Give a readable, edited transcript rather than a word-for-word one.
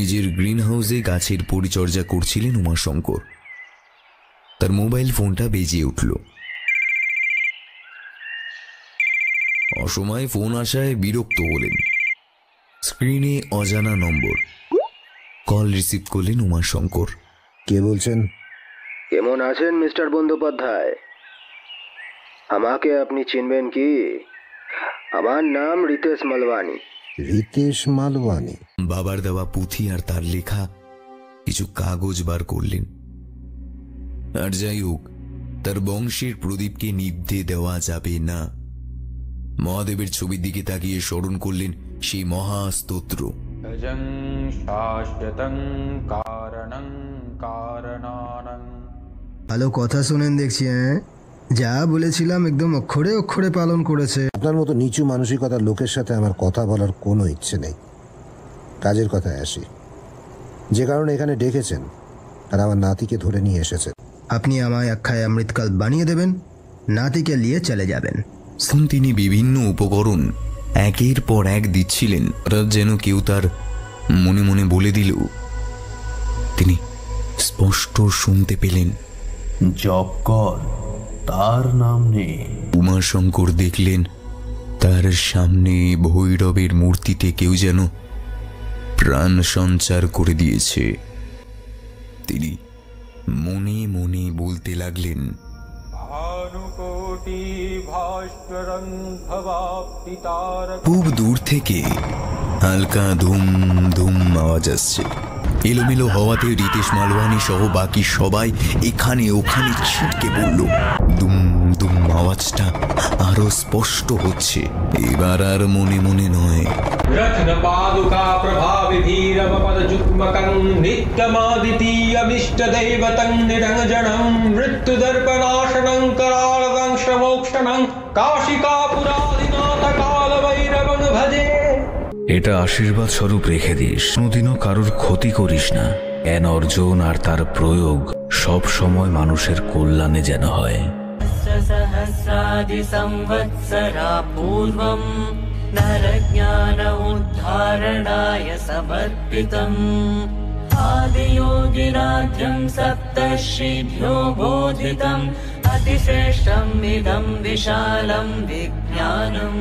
নিজের গ্রিন হাউসে গাছের পরিচর্যা করছিলেন উমাশঙ্কর। তার মোবাইল ফোনটা বেজে উঠল। অসময়ে ফোন আসায় বিরক্ত হলেন। স্ক্রিনে অজানা নম্বর। কল রিসিভ করলেন উমাশঙ্কর। কে বলছেন? কেমন আছেন মিস্টার বন্দ্যোপাধ্যায়? আমাকে আপনি চিনবেন কি? আমার নাম রিতেশ মালওয়ানি। রিতেশ মালওয়ানি? বাবার দেওয়া পুঁথি আর তার লেখা কিছু কাগজ বার করলেন। আর যাই হোক, তার বংশের প্রদীপকে নিভতে দেওয়া যাবে না। মহাদেবের ছবির দিকে তাকিয়ে স্মরণ করলেন সেই মহাস্তোত্র। ভালো কথা শুনেন দেখছি। যা বলেছিলাম একদম অক্ষরে অক্ষরে পালন করেছে। আপনার মতো নিচু মানসিকতার লোকের সাথে আমার কথা বলার কোনো ইচ্ছে নেই। কাজের কথায় আসি। যে কারণে এখানে ডেকেছেন আর আমার নাতিকে ধরে নিয়ে এসেছেন। আপনি আমায় আখ্যায় অমৃতকাল বানিয়ে দেবেন, নাতিকে নিয়ে চলে যাবেন। তিনি বিভিন্ন উপকরণ একের পর এক দিচ্ছিলেন, যেন কেউ তার মনে মনে বলে দিল। তিনি স্পষ্ট শুনতে পেলেন, জপ কর, তার নাম নেই। উমাশঙ্কর দেখলেন তার সামনে ভৈরবের মূর্তিতে কেউ যেন প্রাণ সঞ্চার করে দিয়েছে। তিনি মনে মনে বলতে লাগলেন, খুব দূর থেকে হালকা ধুম ধুম আওয়াজ আসছে। এলোমেলো হওয়াতে রিতেশ মালওয়ানি সহ বাকি সবাই এখানে ওখানে ছিটকে পড়ল। দুম দুম আওয়াজটা আরো স্পষ্ট হচ্ছে। এবার আর মনে মনে নয়, এটা আশীর্বাদ স্বরূপ রেখে দিস। কোনোদিনও কারোর ক্ষতি করিস না। জ্ঞান অর্জন আর তার প্রয়োগ সব সময় মানুষের কল্যাণে যেন হয়। अतिश्रेष्ठम् इदं विशालं विज्ञानम्।